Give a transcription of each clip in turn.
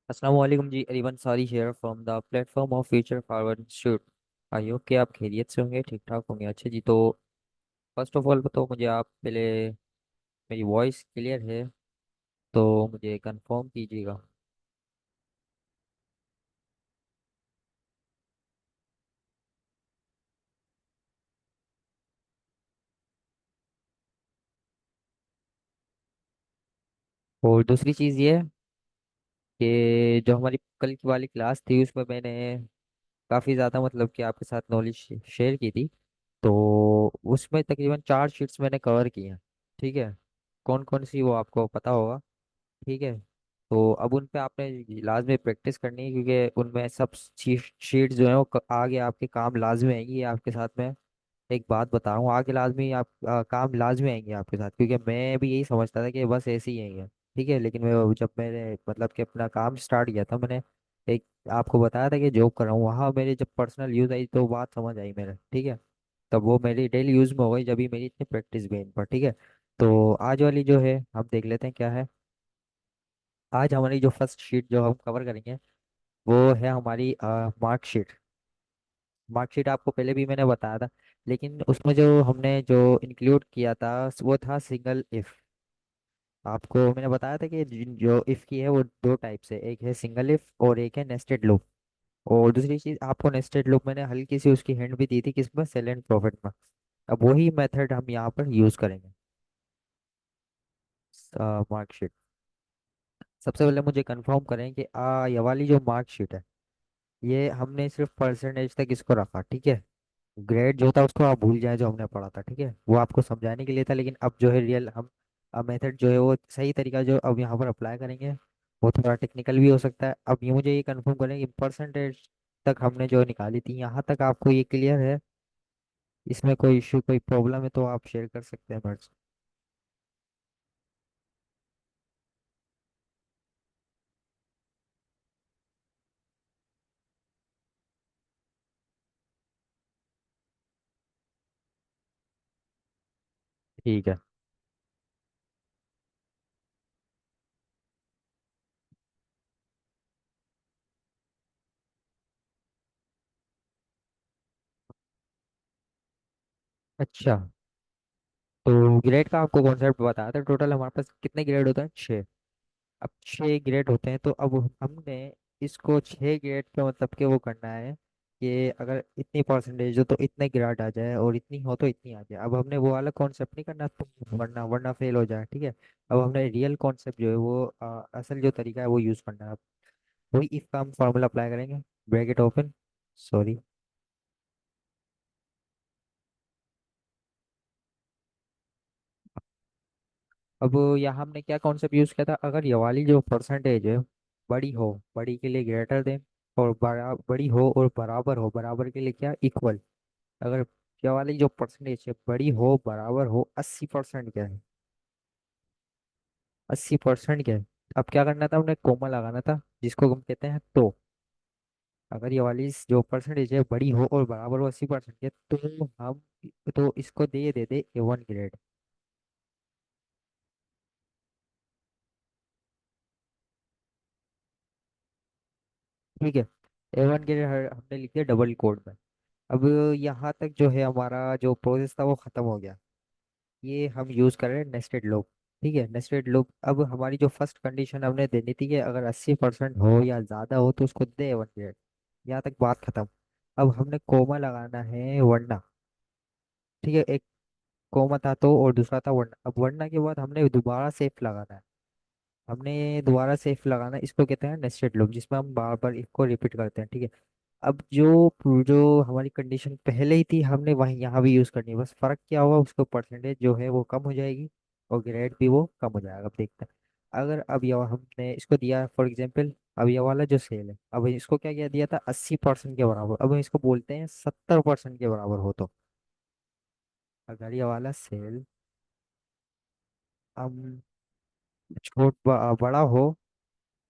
अस्सलाम वालेकुम जी। अरीबन सारी share from the platform of future forward institute. I hope कि आप खैरियत से होंगे, ठीक ठाक होंगे। अच्छा जी, तो फर्स्ट ऑफ ऑल तो मुझे आप पहले, मेरी वॉइस क्लियर है तो मुझे कंफर्म कीजिएगा। और दूसरी चीज़ ये है कि जो हमारी कल की वाली क्लास थी उसमें मैंने काफ़ी ज़्यादा मतलब कि आपके साथ नॉलेज शेयर की थी। तो उसमें तकरीबन 4 शीट्स मैंने कवर की हैं। ठीक है, कौन कौन सी वो आपको पता होगा। ठीक है, तो अब उन पे आपने लाजमी प्रैक्टिस करनी है क्योंकि उनमें सब शीट्स जो है वो आगे आपके काम लाजमी आएंगी। ये आपके साथ में एक बात बता रहा हूँ, आगे लाजमी आप काम लाजमी आएंगे आपके साथ, क्योंकि मैं भी यही समझता था कि बस ऐसे ही आएंगे। ठीक है, लेकिन मैं जब मैंने मतलब कि अपना काम स्टार्ट किया था, मैंने एक आपको बताया था कि जॉब कर रहा हूँ, वहाँ मेरे जब पर्सनल यूज आई तो बात समझ आई मेरे। ठीक है, तब वो मेरी डेली यूज में हो गई जब भी मेरी इतनी प्रैक्टिस हुई इन पर। ठीक है, तो आज वाली जो है हम देख लेते हैं क्या है। आज हमारी जो फर्स्ट शीट जो हम कवर करेंगे वो है हमारी मार्कशीट। मार्कशीट आपको पहले भी मैंने बताया था, लेकिन उसमें जो हमने जो इंक्लूड किया था वो था सिंगल इफ। आपको मैंने बताया था कि जो इफ की है वो दो टाइप से, एक है सिंगल इफ और एक है नेस्टेड लूप। और दूसरी चीज आपको नेस्टेड लूप मैंने हल्की सी उसकी हिंट भी दी थी किसमें, सेल एंड प्रॉफिट में। अब वही मेथड हम यहाँ पर यूज करेंगे मार्कशीट। सबसे पहले मुझे कंफर्म करें कि ये वाली जो मार्कशीट है ये हमने सिर्फ परसेंटेज तक इसको रखा। ठीक है, ग्रेड जो था उसको आप भूल जाए जो हमने पढ़ा था। ठीक है, वो आपको समझाने के लिए था, लेकिन अब जो है रियल हम मेथड जो है वो सही तरीका जो अब यहाँ पर अप्लाई करेंगे वो थोड़ा टेक्निकल भी हो सकता है। अब ये मुझे ये कंफर्म करें कि परसेंटेज तक हमने जो निकाली थी यहाँ तक आपको ये क्लियर है। इसमें कोई इशू कोई प्रॉब्लम है तो आप शेयर कर सकते हैं मेरे से। ठीक है। अच्छा, तो ग्रेड का आपको कॉन्सेप्ट बताया था। टोटल हमारे पास कितने ग्रेड होते हैं? 6। अब 6 ग्रेड होते हैं तो अब हमने इसको 6 ग्रेड का मतलब कि वो करना है कि अगर इतनी परसेंटेज हो तो इतने ग्रेड आ जाए और इतनी हो तो इतनी आ जाए। अब हमने वो वाला कॉन्सेप्ट नहीं करना तो वरना वरना फेल हो जाए। ठीक है, अब हमने रियल कॉन्सेप्ट जो है वो असल जो तरीका है वो यूज़ करना है। अब वही इफ का हम फॉर्मूला अप्लाई करेंगे, ब्रैकेट ओपन, सॉरी। अब यहाँ हमने क्या कॉन्सेप्ट यूज़ किया था, अगर ये वाली जो परसेंटेज है बड़ी हो, बड़ी के लिए ग्रेटर देन, और बड़ी हो और बराबर हो, बराबर के लिए क्या, इक्वल। अगर ये वाली जो परसेंटेज है बड़ी हो बराबर हो 80% क्या है, 80% क्या है। अब क्या करना था, हमने कोमा लगाना था जिसको हम कहते हैं तो। अगर ये वाली जो परसेंटेज है बड़ी हो और बराबर हो 80% के, तो हम तो इसको दे दे A1 ग्रेड। ठीक है, A1 ग्रेड हमने लिख दिया डबल कोड में। अब यहाँ तक जो है हमारा जो प्रोसेस था वो खत्म हो गया। ये हम यूज कर रहे हैं नेस्टेड लूप। ठीक है, नेस्टेड लूप। अब हमारी जो फर्स्ट कंडीशन हमने देनी थी कि अगर 80% हो या ज्यादा हो तो उसको दे A1 ग्रेड। यहाँ तक बात खत्म। अब हमने कोमा लगाना है वरना। ठीक है, एक कोमा था तो और दूसरा था वरना। अब वरना के बाद हमने दोबारा सेफ लगाना है। हमने दोबारा सेफ लगाना है, इसको कहते हैं नेस्टेड लूप, जिसमें हम बार बार इसको रिपीट करते हैं। ठीक है, अब जो जो हमारी कंडीशन पहले ही थी हमने वही यहाँ भी यूज करनी है। बस फर्क क्या होगा, उसको परसेंटेज जो है वो कम हो जाएगी और ग्रेड भी वो कम हो जाएगा। अब देखते हैं, अगर अब ये हमने इसको दिया फॉर एग्जांपल, अब ये वाला जो सेल है अब इसको क्या क्या दिया था, 80% के बराबर। अब हम इसको बोलते हैं 70% के बराबर हो तो। अगर ये वाला सेल हम बड़ा हो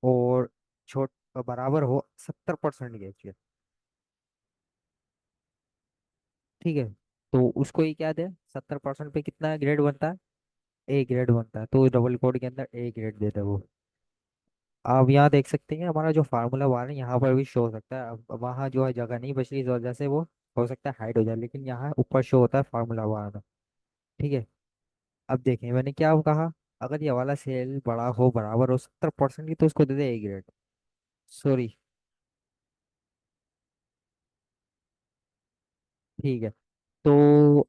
और छोट बराबर हो 70% के। ठीक है, तो उसको ही क्या दे, 70% पे कितना ग्रेड बनता है, A ग्रेड बनता है, तो डबल कोड के अंदर A ग्रेड देता है वो। आप यहाँ देख सकते हैं हमारा जो फार्मूला वन है यहाँ पर भी शो हो सकता है। अब वहाँ जो है जगह नहीं बच रही, इस वजह से वो हो सकता है हाइड हो जाए, लेकिन यहाँ ऊपर शो होता है फार्मूला वन। ठीक है। अब देखें मैंने क्या कहा, अगर ये वाला सेल बड़ा हो बराबर हो 70% की तो उसको दे दे ए ग्रेड। सॉरी। ठीक है। तो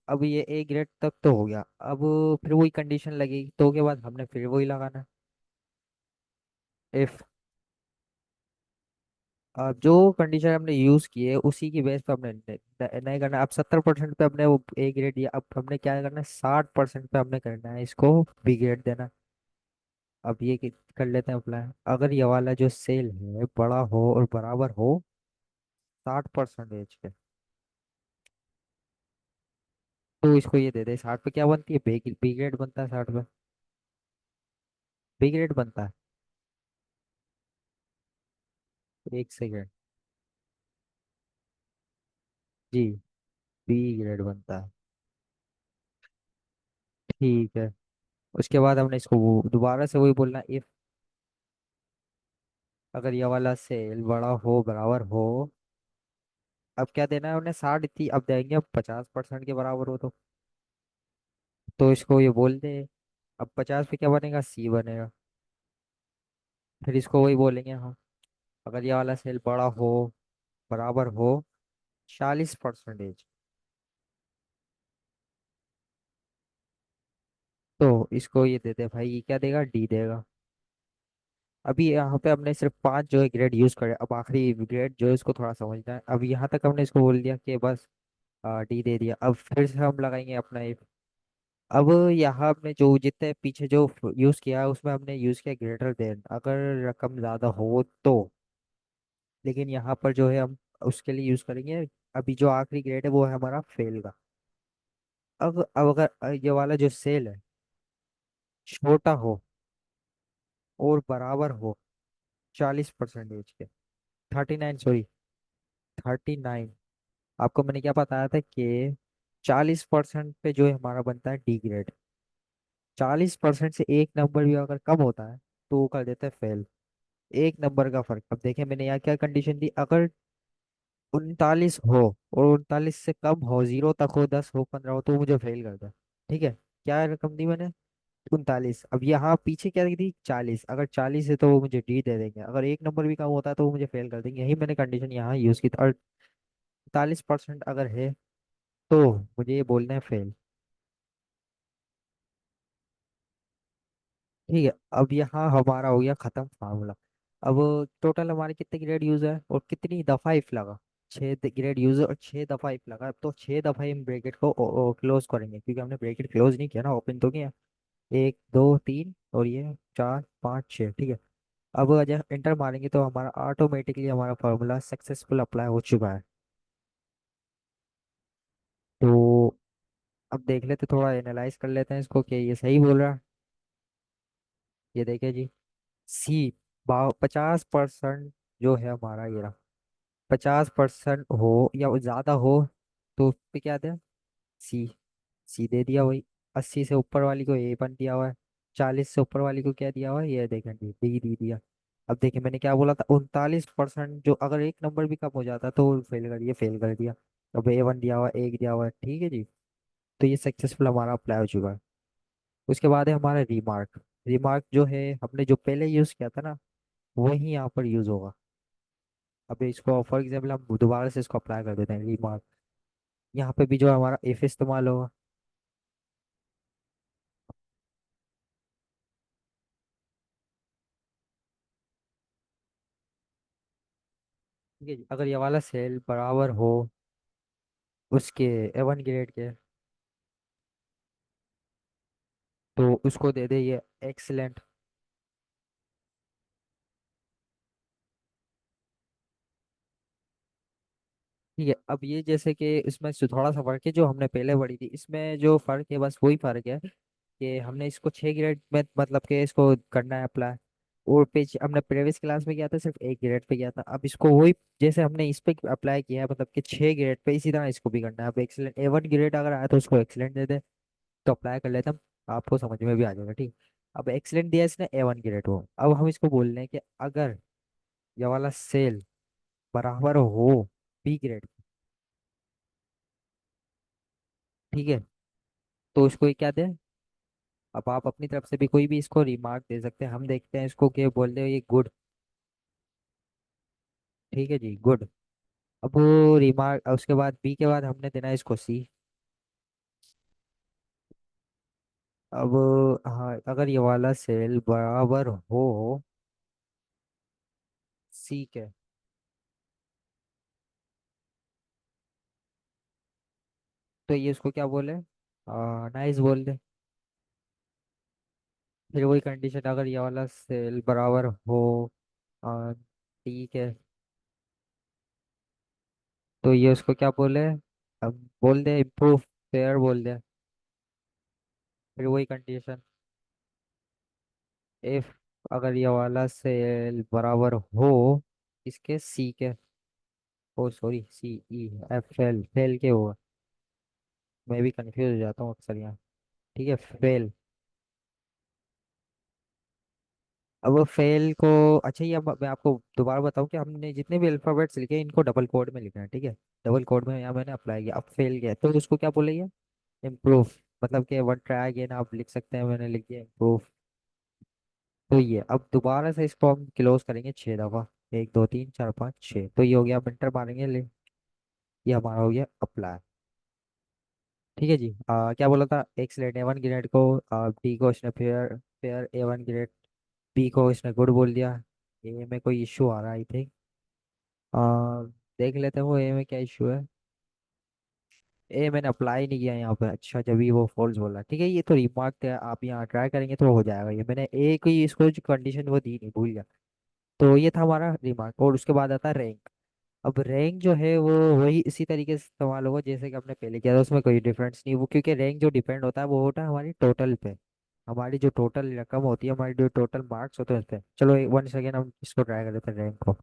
अब ये ए ग्रेड तक तो हो गया। अब फिर वही कंडीशन लगेगी, तो के बाद हमने फिर वही लगाना। इफ अब जो कंडीशन हमने यूज की है उसी की बेस पे हमने नहीं करना। अब 70% पे हमने वो ए ग्रेड दिया, अब हमने क्या करना है 60% पे हमने करना है इसको बी ग्रेड देना। अब ये कर लेते हैं अप्लाई। अगर ये वाला जो सेल है बड़ा हो और बराबर हो 60% के, तो इसको ये दे दे। 60 पे क्या बनती है, बी ग्रेड बनता है 60 पे। बी ग्रेड बनता है। एक सेकेंड। जी, बी ग्रेड बनता है। ठीक है। उसके बाद हमने इसको दोबारा से वही बोलना, इफ अगर ये वाला सेल बड़ा हो बराबर हो। अब क्या देना है उन्हें, 60 थी, अब देंगे अब 50% के बराबर हो तो इसको ये बोल दे। अब 50 पे क्या बनेगा, सी बनेगा। फिर इसको वही बोलेंगे हम, अगर ये वाला सेल बड़ा हो बराबर हो 40%, तो इसको ये दे दे भाई, ये क्या देगा, डी देगा। अभी यहाँ पे हमने सिर्फ 5 जो है ग्रेड यूज करे, अब आखिरी ग्रेड जो है उसको थोड़ा समझना है। अब यहाँ तक हमने इसको बोल दिया कि बस डी दे दिया। अब फिर से हम लगाएंगे अपना if। अब यहाँ हमने जो जितने पीछे जो यूज किया है उसमें हमने यूज किया ग्रेटर देन, अगर रकम ज्यादा हो तो। लेकिन यहाँ पर जो है हम उसके लिए यूज करेंगे, अभी जो आखिरी ग्रेड है वो है हमारा फेल का। अब अगर ये वाला जो सेल है छोटा हो और बराबर हो 40% के, 39 सॉरी, 39। आपको मैंने क्या बताया था कि 40% पे जो है हमारा बनता है डी ग्रेड। 40% से एक नंबर भी अगर कम होता है तो वो कर देता है फेल। एक नंबर का फर्क। अब देखें मैंने यहाँ क्या कंडीशन दी, अगर 39 हो और 39 से कम हो, 0 तक हो, 10 हो, 15 हो, तो मुझे फेल कर दे। ठीक है। क्या रकम दी मैंने, 39। अब यहाँ पीछे क्या दी, 40। अगर 40 है तो वो मुझे डी दे देंगे, अगर एक नंबर भी कम होता है तो वो मुझे फेल कर देंगे। यही मैंने कंडीशन यहाँ यूज की थी। और 40% अगर है तो मुझे ये बोलना है फेल। ठीक है। अब यहाँ हमारा हो गया खत्म फार्मूला। अब टोटल हमारे कितने ग्रेड यूज है और कितनी दफा इफ लगा, 6 ग्रेड यूज और 6 दफा इफ लगा, तो 6 दफा हम ब्रैकेट को क्लोज करेंगे, क्योंकि हमने ब्रैकेट क्लोज नहीं किया ना, ओपन तो किया। 1 2 3 और ये 4 5 6। ठीक है। अब अगर एंटर मारेंगे तो हमारा ऑटोमेटिकली हमारा फार्मूला सक्सेसफुल अप्लाई हो चुका है। तो अब देख लेते, थोड़ा एनालाइज कर लेते हैं इसको कि ये सही बोल रहा है। ये देखे जी, सी 50% जो है हमारा ये रहा। 50% हो या वो ज्यादा हो तो उस पे क्या दे, सी। सी दे दिया वही। 80 से ऊपर वाली को ए बन दिया हुआ है। 40 से ऊपर वाली को क्या दिया हुआ है, ये देखें डी डी दी दिया। अब देखिए मैंने क्या बोला था, 39% जो अगर एक नंबर भी कम हो जाता तो फेल कर दिया। अब A1 दिया हुआ है, एक दिया हुआ है। ठीक है जी। तो ये सक्सेसफुल हमारा अप्लाई हो चुका है। उसके बाद है हमारा रिमार्क। रिमार्क जो है हमने जो पहले यूज किया था ना, वही यहाँ पर यूज होगा। अब इसको फॉर एग्जाम्पल हम दोबारा से इसको अप्लाई कर देते हैं रिमार्क। यहाँ पे भी जो हमारा इफ इस्तेमाल होगा। ठीक है जी। अगर ये वाला सेल बराबर हो उसके A1 ग्रेड के, तो उसको दे दे ये एक्सीलेंट। ठीक है। अब ये जैसे कि इसमें से थोड़ा सा फर्क है, जो हमने पहले पढ़ी थी इसमें जो फर्क है बस वही फर्क है कि हमने इसको 6 ग्रेड में मतलब कि इसको करना है अप्लाई। और पेज हमने प्रीवियस क्लास में किया था सिर्फ एक ग्रेड पे किया था, अब इसको वही जैसे हमने इस पे अप्लाई किया है मतलब कि 6 ग्रेड पे, इसी तरह इसको भी करना है। अब एक्सीलेंट A1 ग्रेड अगर आया तो उसको एक्सीलेंट दे दे, तो अप्लाई कर लेते हम, आपको समझ में भी आ जाएगा। ठीक। अब एक्सीलेंट दिया इसने A1 ग्रेड को। अब हम इसको बोल रहे हैं कि अगर ये वाला सेल बराबर हो B ग्रेड, ठीक है, तो इसको ये क्या दे। अब आप अपनी तरफ से भी कोई भी इसको रिमार्क दे सकते हैं, हम देखते हैं इसको क्या बोल रहे हो, ये गुड। ठीक है जी, गुड। अब वो रिमार्क, उसके बाद बी के बाद हमने देना है इसको सी। अब हाँ, अगर ये वाला सेल बराबर हो सी के, तो ये उसको क्या बोले, नाइस बोल दे। फिर वही कंडीशन, अगर ये वाला सेल बराबर हो ठीक है, तो ये उसको क्या बोले, अब बोल दे इम्प्रूव फेयर बोल दे। फिर वही कंडीशन, इफ अगर ये वाला सेल बराबर हो इसके सी के, oh sorry C E F L fail के हो, मैं भी कंफ्यूज हो जाता हूँ अक्सर यहाँ। ठीक है, फेल। अब वो फेल को, अच्छा ये अब मैं आपको दोबारा बताऊं कि हमने जितने भी अल्फाबेट्स लिखे हैं इनको डबल कोड में लिखना है, ठीक है। डबल कोड में यहाँ मैंने अप्लाई किया, अब फेल किया तो उसको क्या बोलेंगे, इम्प्रूव। मतलब कि वन ट्राई अगेन आप लिख सकते हैं, मैंने लिख दिया इम्प्रूव। तो ये अब दोबारा से इसको हम क्लोज करेंगे 6 दफा, 1 2 3 4 5 6, तो ये हो गया, इंटर मारेंगे ले, ये हमारा हो गया अप्लाई। ठीक है जी, क्या बोला था, एक्सलेंट A1 ग्रेड को, डी को इसने fair, fair A1 grade, B को इसने गुड बोल दिया। ए में कोई इशू आ रहा है आई थिंक, देख लेते हैं वो ए में क्या इशू है। ए मैंने अप्लाई नहीं किया यहाँ पे, अच्छा जब भी वो फॉल्स बोला, ठीक है, ये तो रिमार्क है, आप यहाँ ट्राई करेंगे तो हो जाएगा। ये मैंने ए की इसको जो कंडीशन वो दी नहीं, भूल गया। तो ये था हमारा रिमार्क, और उसके बाद आता है रैंक। अब रैंक जो है वो वही इसी तरीके से इस्तेमाल होगा जैसे कि हमने पहले किया था, उसमें कोई डिफरेंस नहीं वो, क्योंकि रैंक जो डिपेंड होता है वो होता है हमारी टोटल पे, हमारी जो टोटल रकम होती है, हमारी जो टोटल मार्क्स होते हैं उस पे। चलो वन सेकेंड हम इसको ट्राई कर लेते हैं रैंक को।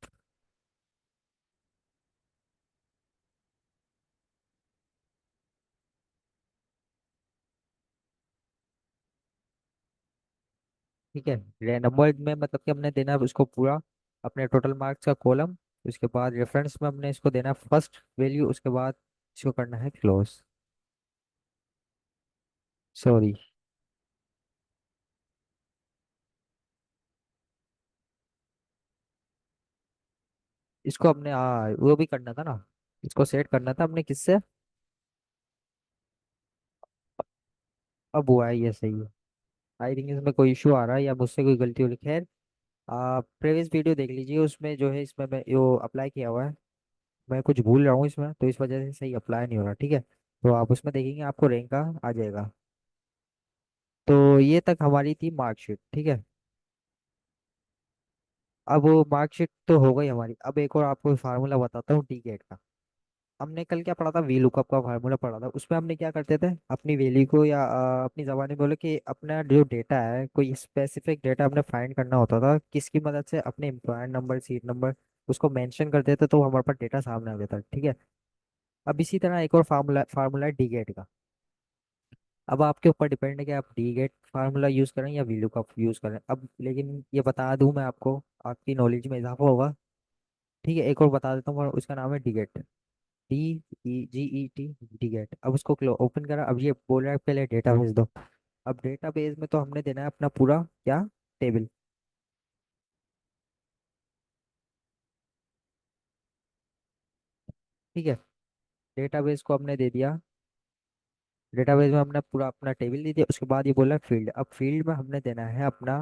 ठीक है, नंबर में मतलब कि हमने देना है उसको पूरा अपने टोटल मार्क्स का कॉलम, उसके बाद रेफरेंस में हमने इसको देना है फर्स्ट वैल्यू, उसके बाद इसको करना है क्लोज। सॉरी, इसको हमने वो भी करना था ना, इसको सेट करना था हमने किससे। अब हुआ है, ये सही है। आई थिंक इसमें कोई इशू आ रहा है या मुझसे कोई गलती हो रही है। खैर, आप प्रीवियस वीडियो देख लीजिए, उसमें जो है इसमें मैं यो अप्लाई किया हुआ है, मैं कुछ भूल रहा हूँ इसमें, तो इस वजह से सही अप्लाई नहीं हो रहा, ठीक है। तो आप उसमें देखेंगे आपको रैंक का आ जाएगा। तो ये तक हमारी थी मार्कशीट, ठीक है। अब वो मार्कशीट तो हो गई हमारी, अब एक और आपको फार्मूला बताता हूँ डी गेट का। हमने कल क्या पढ़ा था, वी लुकअप का फार्मूला पढ़ा था, उसमें हमने क्या करते थे, अपनी वैल्यू को या अपनी जबानी में बोले कि अपना जो डेटा है, कोई स्पेसिफिक डेटा हमने फाइंड करना होता था, किसकी मदद से, अपने एम्प्लॉयर नंबर, सीट नंबर, उसको मेंशन कर देते तो हमारे पास डेटा सामने आ जाता है, ठीक है। अब इसी तरह एक और फार्मूला फार्मूला है डी गेट का। अब आपके ऊपर डिपेंड है कि आप डी गेट फार्मूला यूज करें या वी लुकअप यूज करें, अब लेकिन ये बता दूं मैं आपको, आपकी नॉलेज में इजाफा होगा। ठीक है, एक और बता देता हूँ, और उसका नाम है डिगेट, डी ई जी ई टी, डिगेट। अब उसको ओपन करा, अब ये बोल रहा है पहले डेटा भेज दो। अब डेटाबेस में तो हमने देना है अपना पूरा क्या, टेबल। ठीक है, डेटाबेस को हमने दे दिया, डेटाबेस में हमने पूरा अपना टेबल दे दिया, उसके बाद ये बोला फील्ड, अब फील्ड में हमने देना है अपना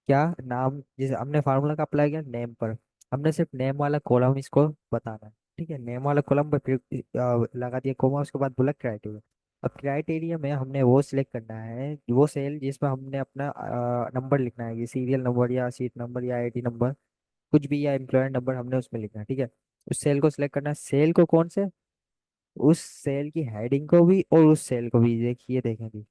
क्या नाम, जैसे हमने फार्मूला का अप्लाई किया नेम पर, हमने सिर्फ नेम वाला कॉलम इसको बताना है। ठीक है, नेम वाला कॉलम पर फिर लगा दिया कोमा, उसके बाद बोला क्राइटेरिया। अब क्राइटेरिया में हमने वो सिलेक्ट करना है, वो सेल जिसमें हमने अपना नंबर लिखना है, ये सीरियल नंबर या सीट नंबर या आईडी नंबर, कुछ भी, या एम्प्लॉयर नंबर हमने उसमें लिखना है, ठीक है। उस सेल को सिलेक्ट करना है, सेल को कौन से, उस सेल की हेडिंग को भी और उस सेल को भी, देखिए देखें भी,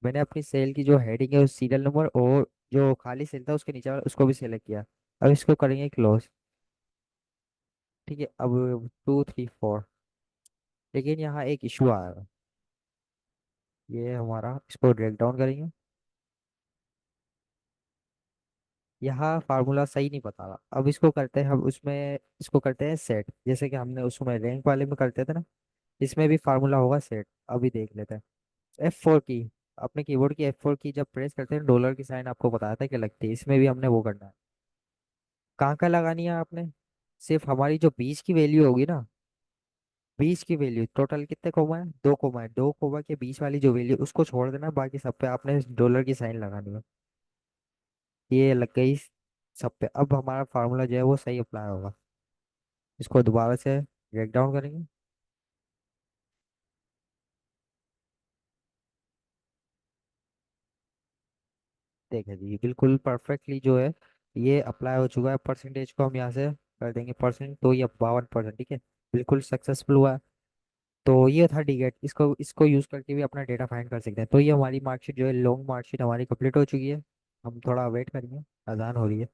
मैंने अपनी सेल की जो हेडिंग है उस सीरियल नंबर और जो खाली सेल था उसके नीचे वाला उसको भी सिलेक्ट किया। अब इसको करेंगे क्लोज। ठीक है, अब 2 3 4, लेकिन यहाँ एक इशू आया है, ये हमारा, इसको ब्रेक डाउन करेंगे। यहाँ फार्मूला सही नहीं बता रहा, अब इसको करते हैं हम उसमें, इसको करते हैं सेट, जैसे कि हमने उसमें रैंक वाले में करते थे ना, इसमें भी फार्मूला होगा सेट। अभी देख लेते हैं। F4 की, अपने कीबोर्ड की F4 की जब प्रेस करते हैं, डॉलर की साइन आपको बताया था कि लगती है, इसमें भी हमने वो करना है। कहाँ कहाँ लगानी है आपने? सिर्फ हमारी जो बीच की वैल्यू होगी ना, बीच की वैल्यू टोटल कितने कोमा है, 2 कोमा है, 2 कोमा के बीच वाली जो वैल्यू उसको छोड़ देना, बाकी सब पे आपने डॉलर की साइन लगानी है। ये लग गई सब पे। अब हमारा फार्मूला जो है वो सही अप्लाई होगा। इसको दोबारा से ब्रेक डाउन करेंगे। देखिए जी, बिल्कुल परफेक्टली जो है ये अप्लाई हो चुका है। परसेंटेज को हम यहाँ से कर देंगे परसेंट, तो ये 52%, ठीक है। बिल्कुल सक्सेसफुल हुआ है। तो ये था डीगेट, इसको इसको यूज़ करके भी अपना डेटा फाइंड कर सकते हैं। तो ये हमारी मार्कशीट जो है, लॉन्ग मार्कशीट हमारी कंप्लीट हो चुकी है। हम थोड़ा वेट करेंगे, अजान हो रही है।